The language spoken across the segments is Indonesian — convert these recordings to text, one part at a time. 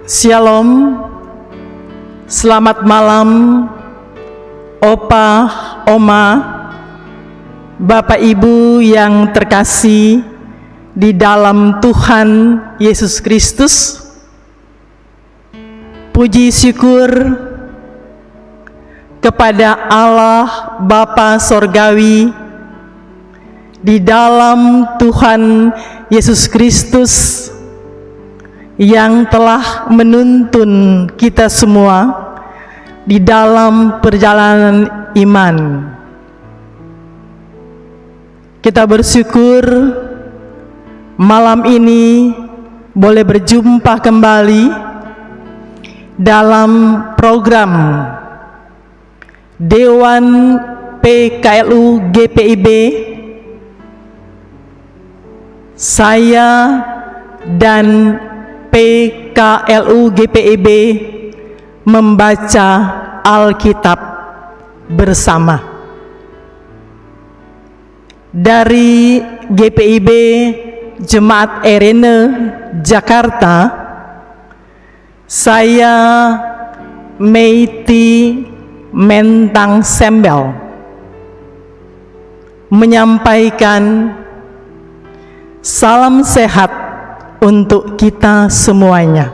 Shalom, selamat malam, Opa, Oma, Bapak Ibu yang terkasih di dalam Tuhan Yesus Kristus. Puji syukur kepada Allah Bapa Sorgawi di dalam Tuhan Yesus Kristus yang telah menuntun kita semua di dalam perjalanan iman. Kita bersyukur malam ini boleh berjumpa kembali dalam program Dewan PKLU GPIB. Saya dan PKLU GPIB membaca Alkitab bersama. Dari GPIB Jemaat Erene Jakarta, saya Meiti Mentang Sembel menyampaikan salam sehat untuk kita semuanya.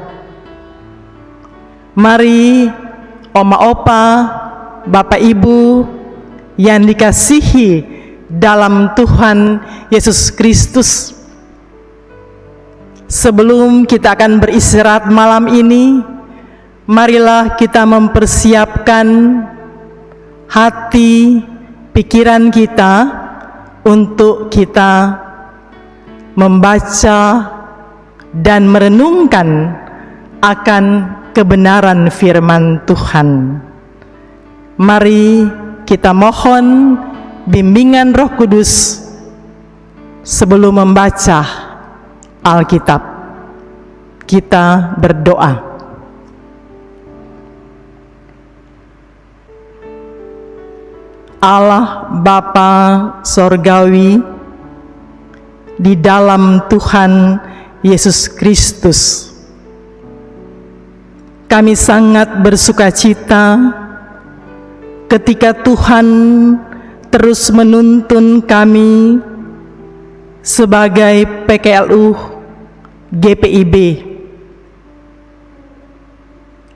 Mari Oma Opa, Bapak Ibu yang dikasihi dalam Tuhan Yesus Kristus, sebelum kita akan beristirahat malam ini, marilah kita mempersiapkan hati, pikiran kita untuk kita membaca dan merenungkan akan kebenaran firman Tuhan. Mari kita mohon bimbingan Roh Kudus sebelum membaca Alkitab. Kita berdoa. Allah Bapa Sorgawi, di dalam Tuhan Yesus Kristus, kami sangat bersukacita ketika Tuhan terus menuntun kami sebagai PKLU GPIB.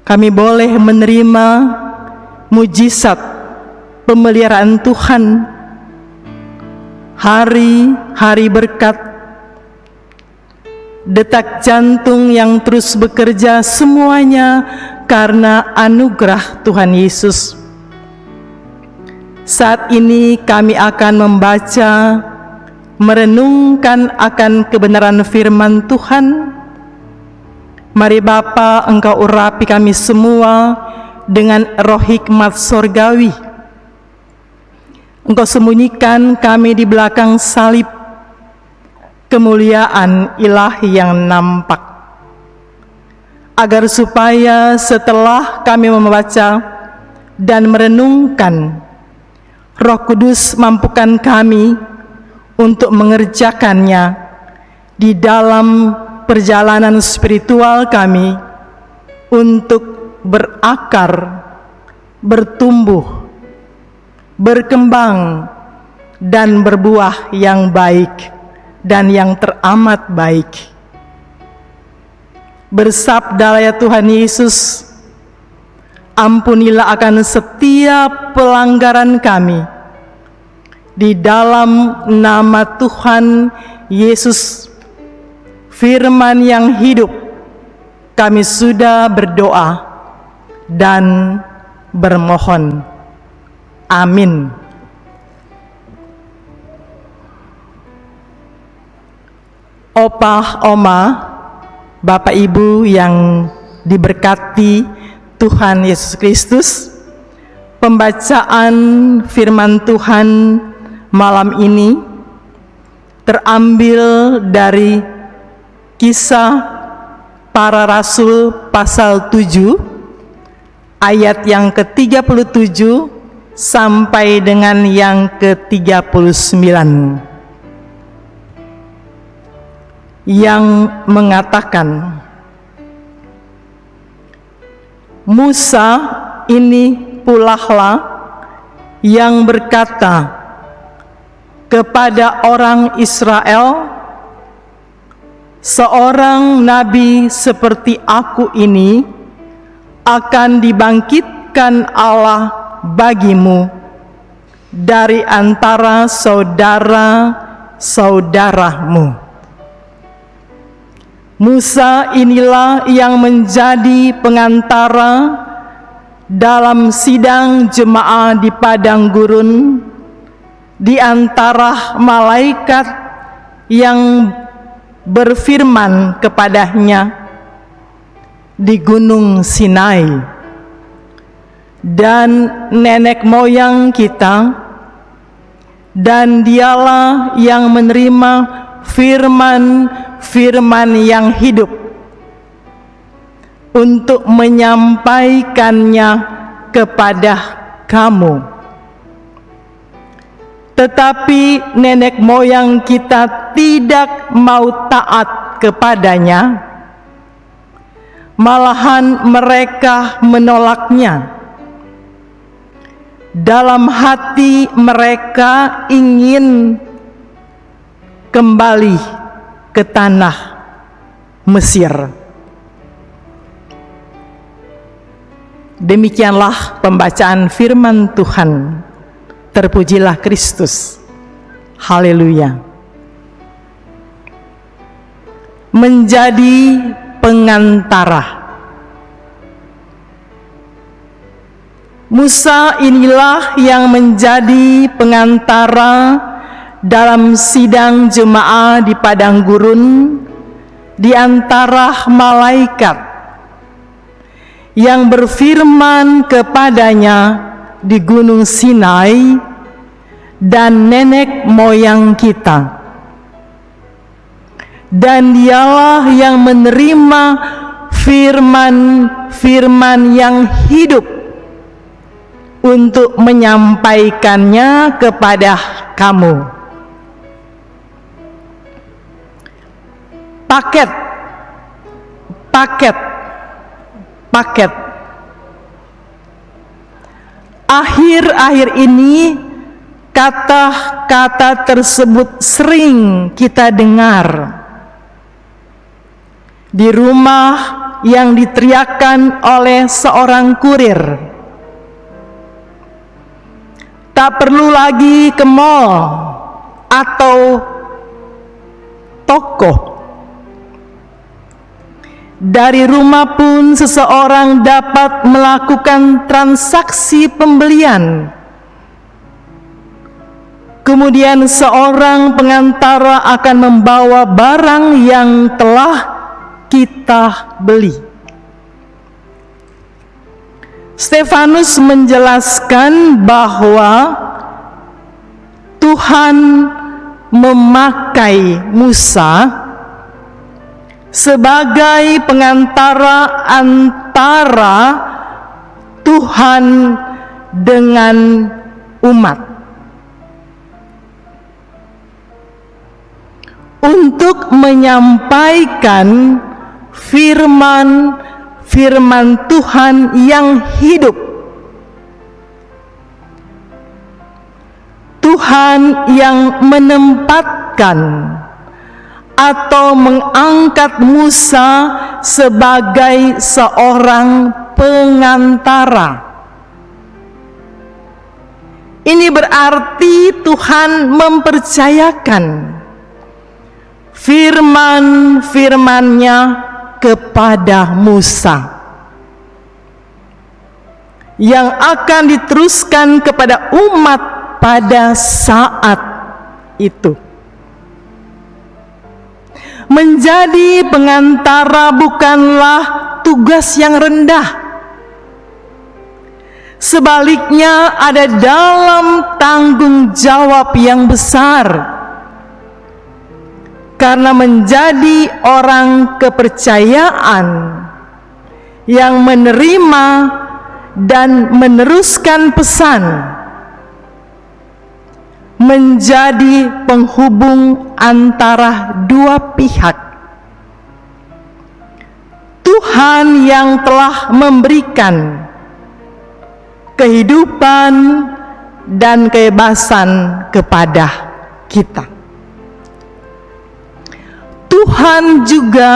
Kami boleh menerima mujizat pemeliharaan Tuhan, hari-hari berkat, detak jantung yang terus bekerja, semuanya karena anugerah Tuhan Yesus. Saat ini kami akan membaca, merenungkan akan kebenaran firman Tuhan. Mari Bapa, Engkau urapi kami semua dengan roh hikmat sorgawi. Engkau sembunyikan kami di belakang salib kemuliaan ilahi yang nampak, agar supaya setelah kami membaca dan merenungkan, Roh Kudus mampukan kami untuk mengerjakannya di dalam perjalanan spiritual kami untuk berakar, bertumbuh, berkembang, dan berbuah yang baik dan yang teramat baik. Bersabdalah ya Tuhan Yesus, ampunilah akan setiap pelanggaran kami. Di dalam nama Tuhan Yesus, firman yang hidup, kami sudah berdoa dan bermohon. Amin. Opa, Oma, Bapak Ibu yang diberkati Tuhan Yesus Kristus, pembacaan firman Tuhan malam ini terambil dari Kisah Para Rasul pasal 7 ayat yang ke-37 sampai dengan yang ke-39. yang mengatakan, Musa ini pulalah yang berkata kepada orang Israel, seorang nabi seperti aku ini akan dibangkitkan Allah bagimu dari antara saudara-saudaramu. Musa inilah yang menjadi pengantara dalam sidang jemaah di padang gurun di antara malaikat yang berfirman kepadanya di Gunung Sinai. Dan nenek moyang kita, dan dialah yang menerima firman yang hidup untuk menyampaikannya kepada kamu. Tetapi nenek moyang kita tidak mau taat kepadanya, malahan mereka menolaknya. Dalam hati mereka ingin kembali ke tanah Mesir. Demikianlah pembacaan firman Tuhan. Terpujilah Kristus. Haleluya. Menjadi pengantara. Musa inilah yang menjadi pengantara dalam sidang jemaah di padang gurun di antara malaikat yang berfirman kepadanya di Gunung Sinai dan nenek moyang kita. Dan dialah yang menerima firman yang hidup untuk menyampaikannya kepada kamu. Paket. Akhir-akhir ini kata-kata tersebut sering kita dengar di rumah yang diteriakkan oleh seorang kurir. Tak perlu lagi ke mall atau toko. Dari rumah pun seseorang dapat melakukan transaksi pembelian. Kemudian seorang pengantara akan membawa barang yang telah kita beli. Stefanus menjelaskan bahwa Tuhan memakai Musa sebagai pengantara antara Tuhan dengan umat untuk menyampaikan firman Tuhan yang hidup. Tuhan yang menempatkan atau mengangkat Musa sebagai seorang pengantara. Ini berarti Tuhan mempercayakan firman-firman-Nya kepada Musa yang akan diteruskan kepada umat pada saat itu. Menjadi pengantara bukanlah tugas yang rendah. Sebaliknya ada dalam tanggung jawab yang besar. Karena menjadi orang kepercayaan yang menerima dan meneruskan pesan, menjadi penghubung antara dua pihak. Tuhan Tuhan yang telah memberikan kehidupan dan kebebasan kepada kita. Tuhan juga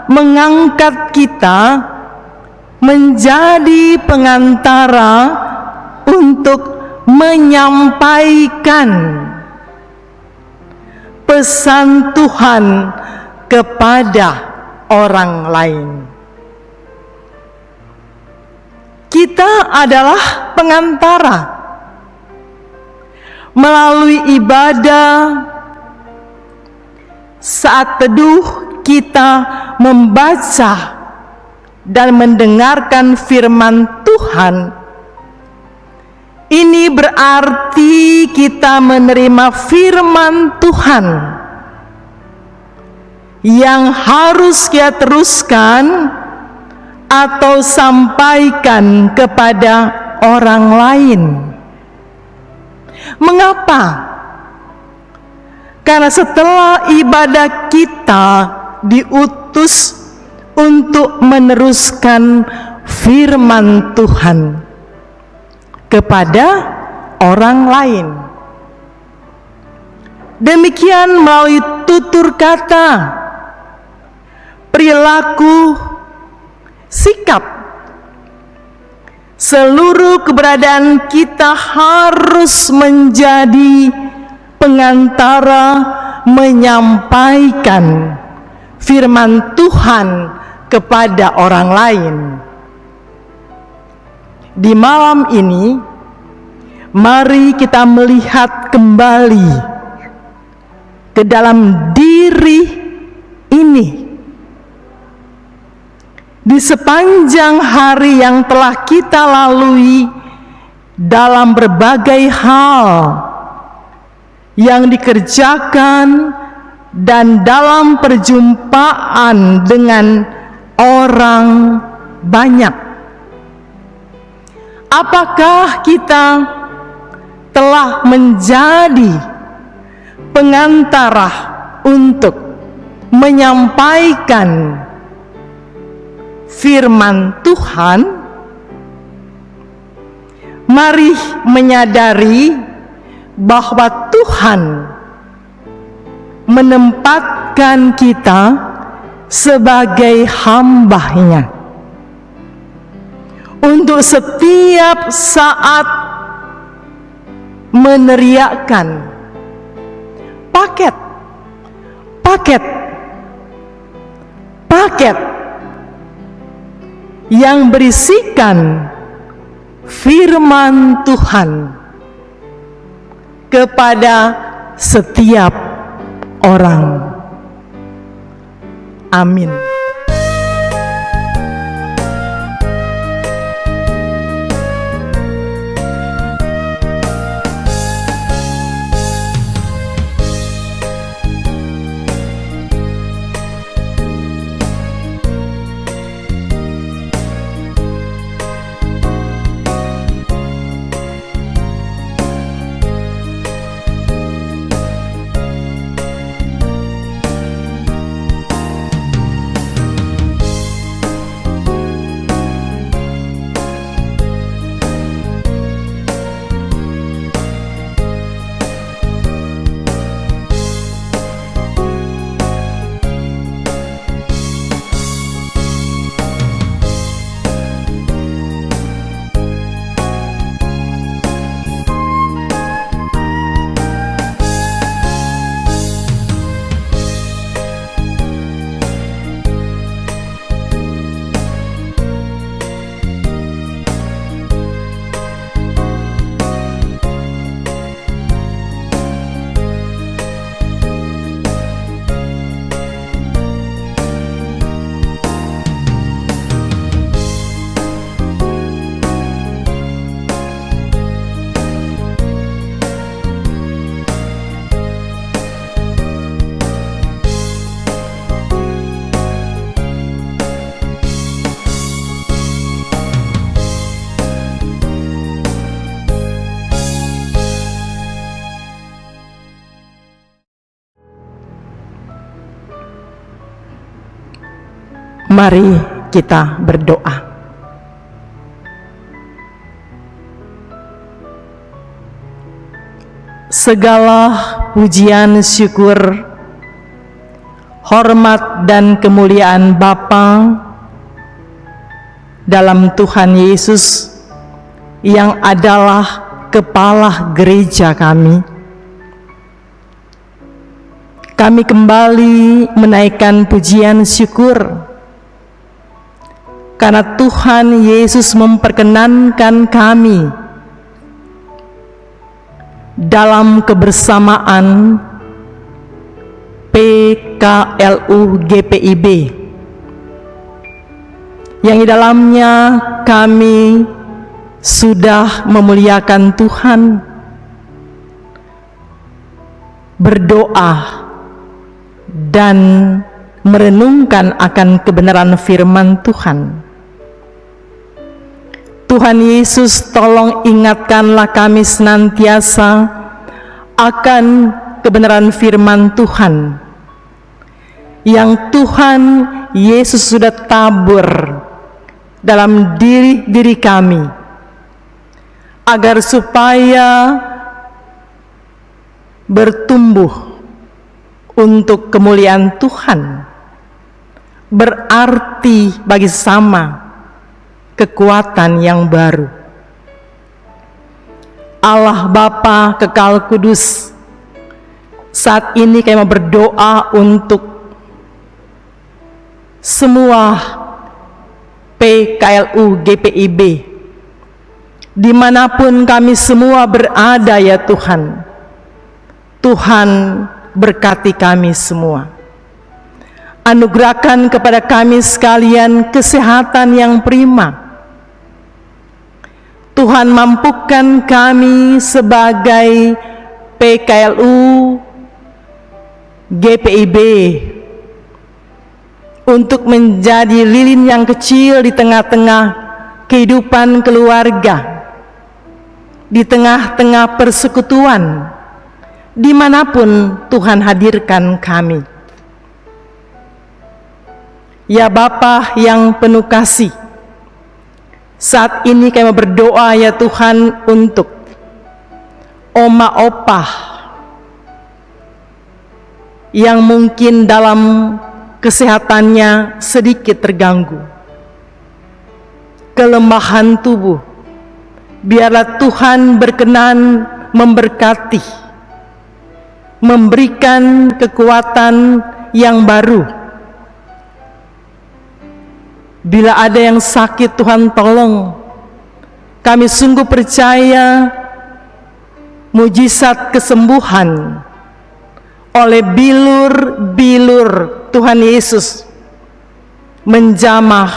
mengangkat kita menjadi pengantara untuk menyampaikan pesan Tuhan kepada orang lain. Kita adalah pengantara. Melalui ibadah, saat teduh kita membaca dan mendengarkan firman Tuhan. Ini berarti kita menerima firman Tuhan yang harus kita teruskan atau sampaikan kepada orang lain. Mengapa? Karena setelah ibadah kita diutus untuk meneruskan firman Tuhan kepada orang lain. Demikian melalui tutur kata, perilaku, sikap, seluruh keberadaan kita harus menjadi pengantara menyampaikan firman Tuhan kepada orang lain. Di malam ini, mari kita melihat kembali ke dalam diri ini. Di sepanjang hari yang telah kita lalui dalam berbagai hal yang dikerjakan dan dalam perjumpaan dengan orang banyak. Apakah kita telah menjadi pengantara untuk menyampaikan firman Tuhan? Mari menyadari bahwa Tuhan menempatkan kita sebagai hamba-Nya untuk setiap saat meneriakkan paket yang berisikan firman Tuhan kepada setiap orang. Amin. Mari kita berdoa. Segala pujian, syukur, hormat dan kemuliaan Bapa dalam Tuhan Yesus yang adalah kepala gereja kami. Kami kembali menaikkan pujian syukur karena Tuhan Yesus memperkenankan kami dalam kebersamaan PKLU GPIB yang di dalamnya kami sudah memuliakan Tuhan, berdoa dan merenungkan akan kebenaran firman Tuhan. Tuhan Yesus, tolong ingatkanlah kami senantiasa akan kebenaran firman Tuhan yang Tuhan Yesus sudah tabur dalam diri kami, agar supaya bertumbuh untuk kemuliaan Tuhan, berarti bagi sesama kekuatan yang baru. Allah Bapa Kekal Kudus, saat ini kami berdoa untuk semua PKLU GPIB dimanapun kami semua berada ya Tuhan. Tuhan berkati kami semua. Anugerahkan kepada kami sekalian kesehatan yang prima. Tuhan, mampukan kami sebagai PKLU GPIB untuk menjadi lilin yang kecil di tengah-tengah kehidupan keluarga, di tengah-tengah persekutuan, dimanapun Tuhan hadirkan kami. Ya Bapa yang penuh kasih, saat ini kami berdoa ya Tuhan untuk oma opah yang mungkin dalam kesehatannya sedikit terganggu, kelemahan tubuh. Biarlah Tuhan berkenan memberkati, memberikan kekuatan yang baru. Bila ada yang sakit, Tuhan tolong. Kami sungguh percaya mujizat kesembuhan oleh bilur-bilur Tuhan Yesus menjamah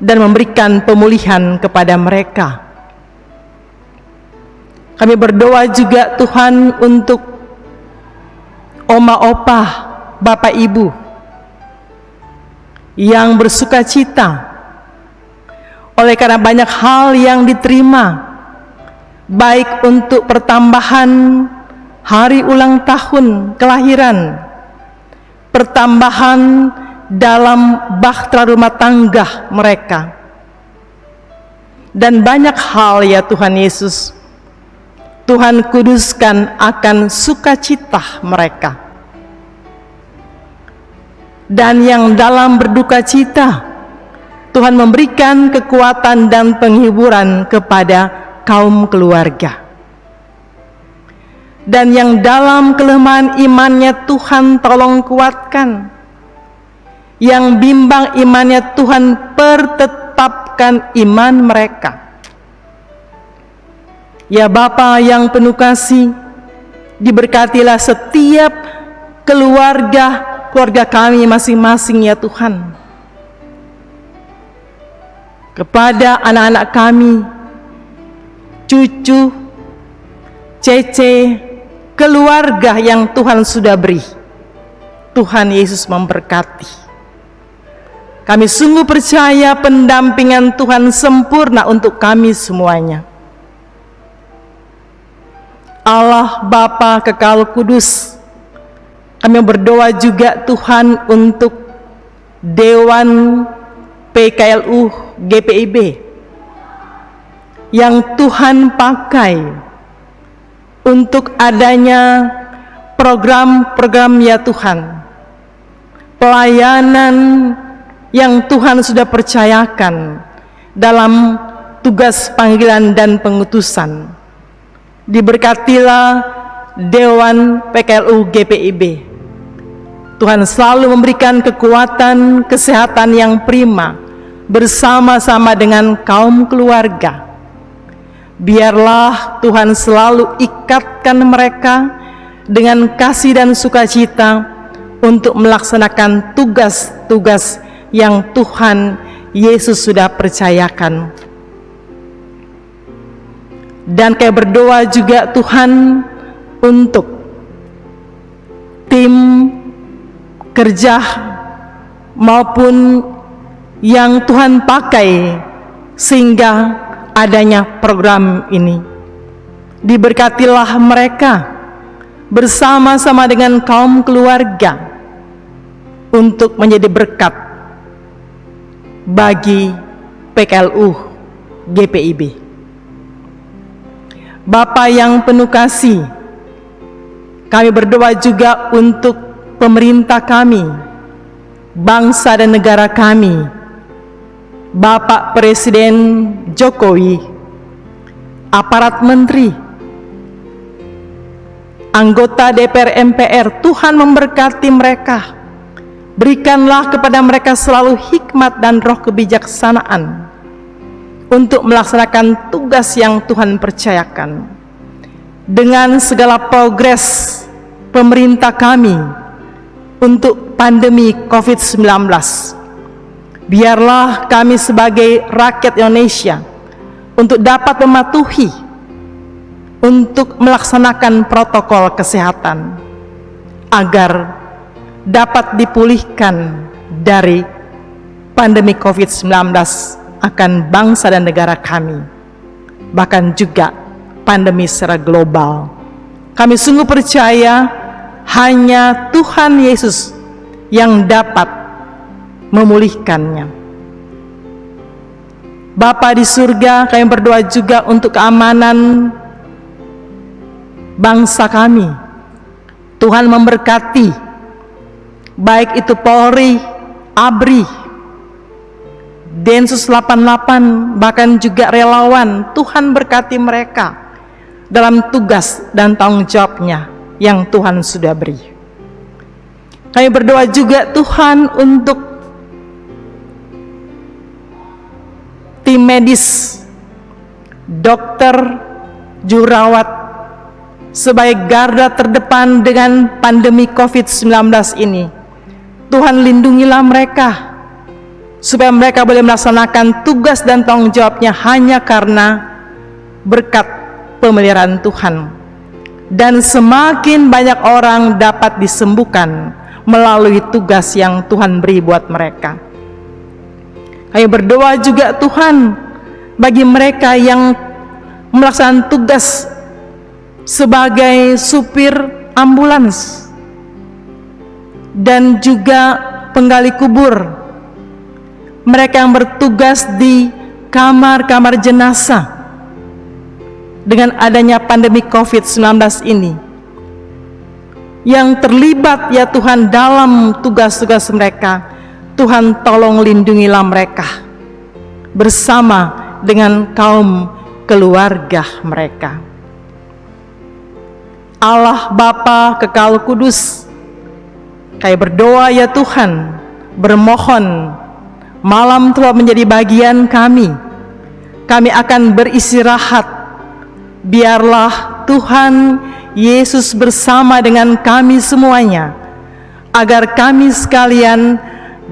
dan memberikan pemulihan kepada mereka. Kami berdoa juga Tuhan untuk oma opah, bapak ibu yang bersuka cita oleh karena banyak hal yang diterima, baik untuk pertambahan hari ulang tahun kelahiran, pertambahan dalam bahtera rumah tangga mereka, dan banyak hal ya Tuhan Yesus. Tuhan kuduskan akan sukacita mereka. Dan yang dalam berduka cita, Tuhan memberikan kekuatan dan penghiburan kepada kaum keluarga. Dan yang dalam kelemahan imannya, Tuhan tolong kuatkan. Yang bimbang imannya, Tuhan pertetapkan iman mereka. Ya Bapa yang penuh kasih, diberkatilah setiap keluarga kami masing-masing ya Tuhan. Kepada anak-anak kami, cucu, cece, keluarga yang Tuhan sudah beri, Tuhan Yesus memberkati. Kami sungguh percaya pendampingan Tuhan sempurna untuk kami semuanya. Allah Bapa Kekal Kudus, kami berdoa juga Tuhan untuk Dewan PKLU GPIB yang Tuhan pakai untuk adanya program-program ya Tuhan, pelayanan yang Tuhan sudah percayakan dalam tugas panggilan dan pengutusan. Diberkatilah Dewan PKLU GPIB. Tuhan selalu memberikan kekuatan, kesehatan yang prima bersama-sama dengan kaum keluarga. Biarlah Tuhan selalu ikatkan mereka dengan kasih dan sukacita untuk melaksanakan tugas-tugas yang Tuhan Yesus sudah percayakan. Dan kami berdoa juga Tuhan untuk tim kerja maupun yang Tuhan pakai sehingga adanya program ini. Diberkatilah mereka bersama-sama dengan kaum keluarga untuk menjadi berkat bagi PKLU GPIB. Bapa yang penuh kasih, kami berdoa juga untuk pemerintah kami, bangsa dan negara kami, Bapak Presiden Jokowi, aparat menteri, anggota DPR MPR. Tuhan memberkati mereka. Berikanlah kepada mereka selalu hikmat dan roh kebijaksanaan untuk melaksanakan tugas yang Tuhan percayakan. Dengan segala progres pemerintah kami untuk pandemi COVID-19, biarlah kami sebagai rakyat Indonesia untuk dapat mematuhi untuk melaksanakan protokol kesehatan agar dapat dipulihkan dari pandemi COVID-19 akan bangsa dan negara kami, bahkan juga pandemi secara global. Kami sungguh percaya hanya Tuhan Yesus yang dapat memulihkannya. Bapa di surga, kami berdoa juga untuk keamanan bangsa kami. Tuhan memberkati baik itu Polri, ABRI, Densus 88, bahkan juga relawan. Tuhan berkati mereka dalam tugas dan tanggung jawabnya yang Tuhan sudah beri. Kami berdoa juga Tuhan untuk tim medis, dokter, jurawat, sebagai garda terdepan dengan pandemi COVID-19 ini. Tuhan lindungilah mereka, supaya mereka boleh melaksanakan tugas dan tanggung jawabnya hanya karena berkat pemeliharaan Tuhan. Dan semakin banyak orang dapat disembuhkan melalui tugas yang Tuhan beri buat mereka. Kami berdoa juga Tuhan bagi mereka yang melaksanakan tugas sebagai supir ambulans dan juga penggali kubur, mereka yang bertugas di kamar-kamar jenazah. Dengan adanya pandemi COVID-19 ini, yang terlibat ya Tuhan dalam tugas-tugas mereka, Tuhan tolong lindungilah mereka bersama dengan kaum keluarga mereka. Allah Bapa Kekal Kudus, kami berdoa ya Tuhan, bermohon malam telah menjadi bagian kami. Kami akan beristirahat. Biarlah Tuhan Yesus bersama dengan kami semuanya, agar kami sekalian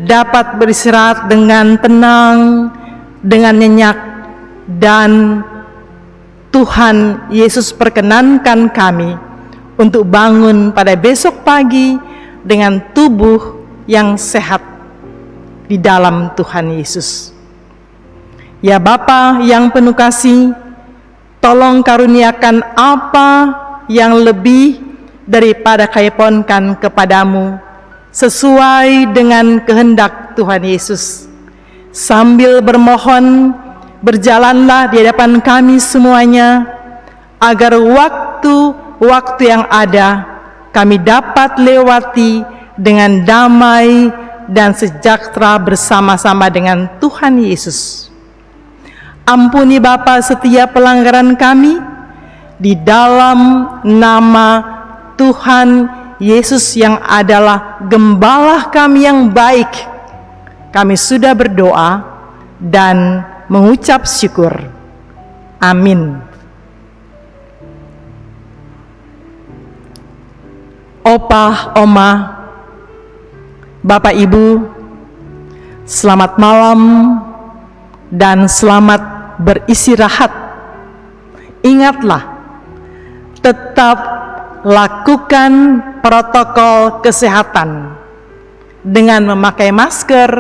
dapat beristirahat dengan tenang, dengan nyenyak, dan Tuhan Yesus perkenankan kami untuk bangun pada besok pagi dengan tubuh yang sehat di dalam Tuhan Yesus. Ya Bapa yang penuh kasih, tolong karuniakan apa yang lebih daripada kami pohonkan kepadamu sesuai dengan kehendak Tuhan Yesus. Sambil bermohon, berjalanlah di hadapan kami semuanya, agar waktu-waktu yang ada kami dapat lewati dengan damai dan sejahtera bersama-sama dengan Tuhan Yesus. Ampuni Bapa setiap pelanggaran kami, di dalam nama Tuhan Yesus yang adalah gembala kami yang baik, kami sudah berdoa dan mengucap syukur. Amin. Opah, Oma, Bapak Ibu, selamat malam dan selamat beristirahat. Ingatlah, tetap lakukan protokol kesehatan dengan memakai masker,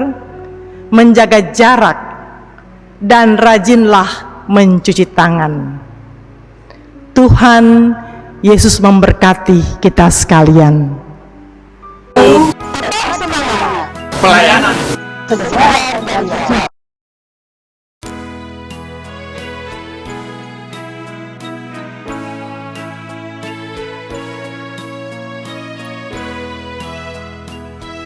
menjaga jarak, dan rajinlah mencuci tangan. Tuhan Yesus memberkati kita sekalian. Pelayanan